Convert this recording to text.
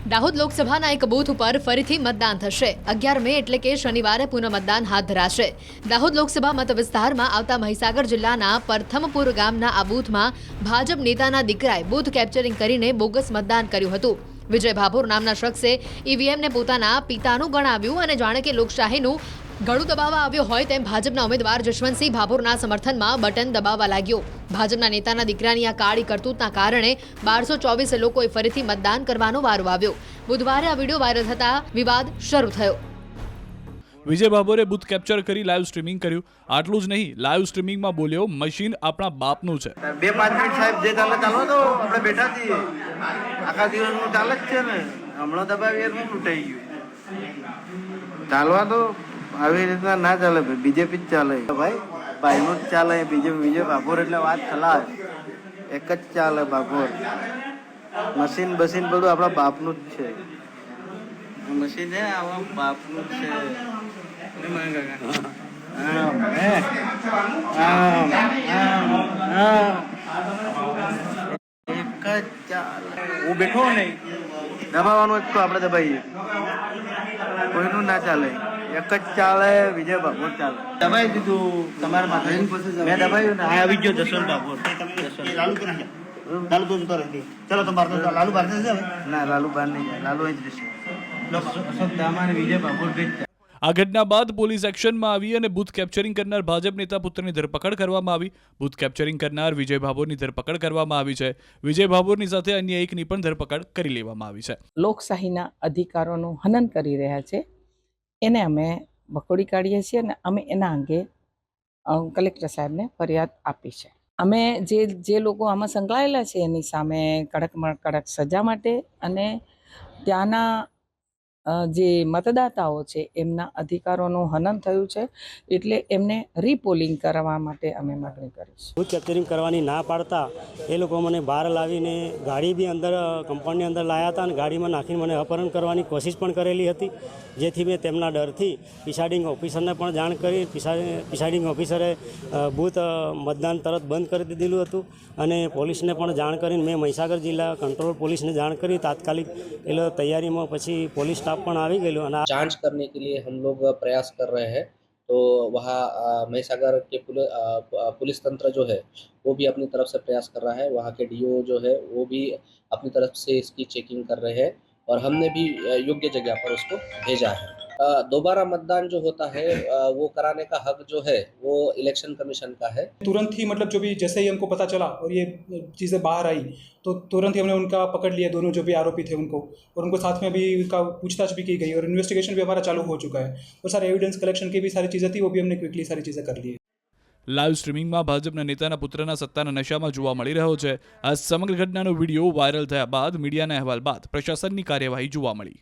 દાહોદ લોકસભાના એક બૂથ ઉપર ફરીથી મતદાન થશે। 11 મે એટલે કે શનિવારે પુનઃ મતદાન હાથ ધરાશે। દાહોદ લોકસભા મત વિસ્તારમાં આવતા મહીસાગર જિલ્લાના પ્રથમપુર ગામના આ બૂથમાં ભાજપ નેતાના દીકરાએ બૂથ કેપ્ચરિંગ કરીને બોગસ મતદાન કર્યું હતું। વિજય ભાભોર નામના શખ્સે ઈવીએમને પોતાના પિતાનું ગણાવ્યું અને જાણે કે લોકશાહીનું ગળું દબાવવા આવ્યો હોય તેમ ભાજપના ઉમેદવાર જશવંતસિંહ ભાભોરના સમર્થનમાં બટન દબાવવા લાગ્યો। ભાજપના નેતાના દીકરાની આ કાળી કરતૂતના કારણે 1224 લોકોએ ફરીથી મતદાન કરવાનો વારો આવ્યો। બુધવારે આ વિડીયો વાયરલ થતા વિવાદ શરૂ થયો। વિજય ભાભોરે બૂથ કેપ્ચર કરી લાઈવ સ્ટ્રીમિંગ કર્યું। આટલું જ નહીં, લાઈવ સ્ટ્રીમિંગમાં બોલ્યો, મશીન આપણા બાપનું છે। 2-5 મિનિટ સાહેબ જે ચાલે ચાલો તો આપણે બેઠા છીએ, આખા દિવસનું ચાલે જ છે ને, હમણાં દબાવી એનું લૂંટાઈ ગયું। ચાલવા તો આવી રીતના ના ચાલે, બીજેપી જ ચાલે ભાઈ, ભાઈનું જ ચાલે। વિજય ભાભોર એટલે વાત ખલાસ, એક જ ચાલે ભાભોર। મશીન બસીન બધું આપણા બાપનું જ છે, મશીન હે આપણા બાપનું જ છે। એક જ ચાલે, હું બેઠો નહીં દબાવવાનું જ તો આપણે દબાઈએ, કોઈનું ના ચાલે, એક જ ચાલે। વિજય ભાભોર ચાલે, દબાઈ દીધું તમારા માથે, મેં દબાવ્યું ને આ આવી ગયો જશવંત ભાભોર। લાલુ તો ચલો તમારે તો લાલુ બહાર જશે, ના લાલુ બહાર નહીં જાય, લાલુ અહીં જ રહેશે। અમારે વિજય ભાભોર જ આ ઘટના બાદ પોલીસ એક્શનમાં આવી અને બૂથ કેપ્ચરિંગ કરનાર ભાજપ નેતા પુત્રની ધરપકડ કરવામાં આવી। બૂથ કેપ્ચરિંગ કરનાર વિજય ભાભોરની ધરપકડ કરવામાં આવી છે। વિજય ભાભોરની સાથે અન્ય એકની પણ ધરપકડ કરી લેવામાં આવી છે। લોકશાહીના અધિકારોનું હનન કરી રહ્યા છે, એને અમે વખોડી કાઢીએ છીએ અને અમે એના અંગે કલેક્ટર સાહેબને ફરિયાદ આપી છે। અમે જે લોકો આમાં સંકળાયેલા છે એની સામે કડકમાં કડક સજા માટે અને ત્યાંના જે મતદાતાઓ છે એમના અધિકારોનું હનન થયું છે, એટલે એમને રીપોલિંગ કરવા માટે અમે માગણી કરીશું। બૂથ કેપ્ચરિંગ કરવાની ના પાડતા એ લોકો મને બહાર લાવીને ગાડી બી અંદર કમ્પાઉન્ડની અંદર લાવ્યા હતા અને ગાડીમાં નાખીને મને અપહરણ કરવાની કોશિશ પણ કરેલી હતી, જેથી મેં તેમના ડરથી પ્રિસાઇડિંગ ઓફિસરને પણ જાણ કરી। પ્રિસાઇડિંગ ઓફિસરે બૂથ મતદાન તરત બંધ કરી દીધેલું હતું અને પોલીસને પણ જાણ કરીને મેં મહીસાગર જિલ્લા કંટ્રોલ પોલીસને જાણ કરી। તાત્કાલિક એ લોકો તૈયારીમાં પછી પોલીસ स्टाफ પણ આવી ગયેલું અને जांच करने के लिए हम लोग प्रयास कर रहे हैं। तो वहाँ महिसागर के पुलिस तंत्र जो है वो भी अपनी तरफ से प्रयास कर रहा है, वहाँ के डीओ जो है वो भी अपनी तरफ से इसकी चेकिंग कर रहे हैं और हमने भी योग्य जगह पर उसको भेजा है। दोबारा मतदान जो होता है वो कराने का हक जो है वो इलेक्शन कमीशन का है। तुरंत ही मतलब जो भी जैसे ही हमको पता चला और ये चीज़ें बाहर आई तो तुरंत ही हमने उनका पकड़ लिया, दोनों जो भी आरोपी थे उनको, और उनको साथ में अभी उनका पूछताछ भी की गई और इन्वेस्टिगेशन भी हमारा चालू हो चुका है और सारे एविडेंस कलेक्शन की भी सारी चीज़ें थी, वो भी हमने क्विकली सारी चीज़ें कर ली है। લાઈવ સ્ટ્રીમિંગમાં ભાજપના નેતાના પુત્રના સત્તાના નશામાં જોવા મળી રહ્યો છે। આ સમગ્ર ઘટનાનો વિડીયો વાયરલ થયા બાદ મીડિયાના અહેવાલ બાદ પ્રશાસનની કાર્યવાહી જોવા મળી।